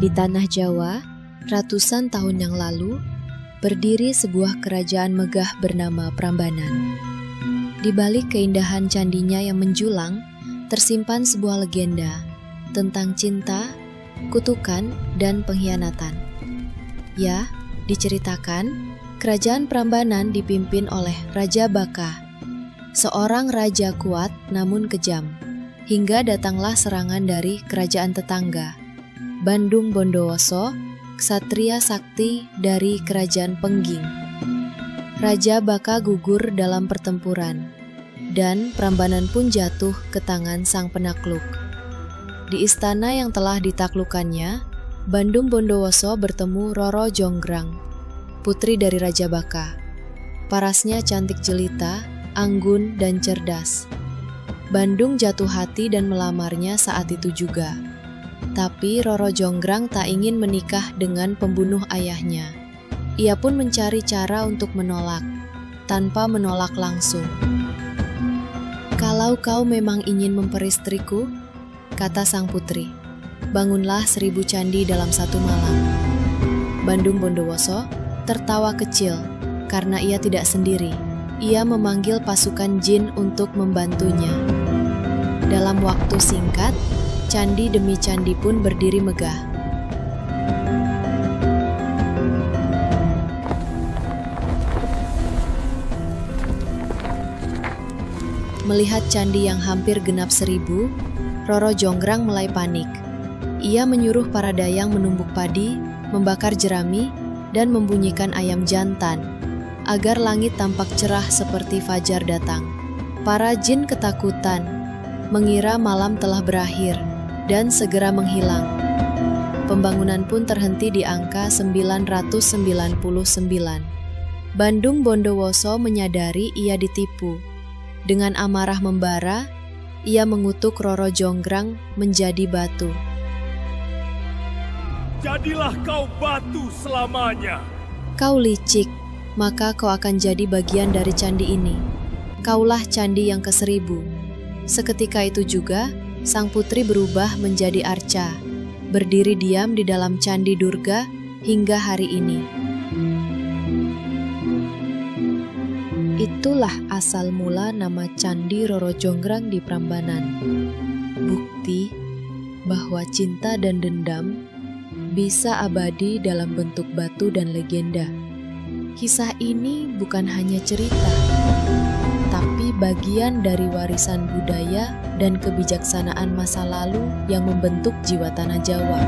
Di tanah Jawa, ratusan tahun yang lalu, berdiri sebuah kerajaan megah bernama Prambanan. Di balik keindahan candinya yang menjulang, tersimpan sebuah legenda tentang cinta, kutukan, dan pengkhianatan. Ya, diceritakan, kerajaan Prambanan dipimpin oleh Raja Baka, seorang raja kuat namun kejam, hingga datanglah serangan dari kerajaan tetangga, Bandung Bondowoso, ksatria sakti dari kerajaan Pengging. Raja Baka gugur dalam pertempuran, dan Prambanan pun jatuh ke tangan sang penakluk. Di istana yang telah ditaklukkannya, Bandung Bondowoso bertemu Roro Jonggrang, putri dari Raja Baka. Parasnya cantik jelita, anggun, dan cerdas. Bandung jatuh hati dan melamarnya saat itu juga. Tapi Roro Jonggrang tak ingin menikah dengan pembunuh ayahnya. Ia pun mencari cara untuk menolak, tanpa menolak langsung. "Kalau kau memang ingin memperistriku," kata sang putri, "bangunlah 1000 candi dalam satu malam." Bandung Bondowoso tertawa kecil karena ia tidak sendiri. Ia memanggil pasukan jin untuk membantunya. Dalam waktu singkat, candi demi candi pun berdiri megah. Melihat candi yang hampir genap 1000, Roro Jonggrang mulai panik. Ia menyuruh para dayang menumbuk padi, membakar jerami, dan membunyikan ayam jantan, agar langit tampak cerah seperti fajar datang. Para jin ketakutan, mengira malam telah berakhir, dan segera menghilang. Pembangunan pun terhenti di angka 999. Bandung Bondowoso menyadari ia ditipu. Dengan amarah membara, ia mengutuk Roro Jonggrang menjadi batu. "Jadilah kau batu selamanya." "Kau licik, maka kau akan jadi bagian dari candi ini. Kaulah candi yang ke-1000. Seketika itu juga, sang putri berubah menjadi arca, berdiri diam di dalam candi Durga hingga hari ini. Itulah asal mula nama Candi Roro Jonggrang di Prambanan. Bukti bahwa cinta dan dendam bisa abadi dalam bentuk batu dan legenda. Kisah ini bukan hanya cerita, tapi bagian dari warisan budaya dan kebijaksanaan masa lalu yang membentuk jiwa tanah Jawa.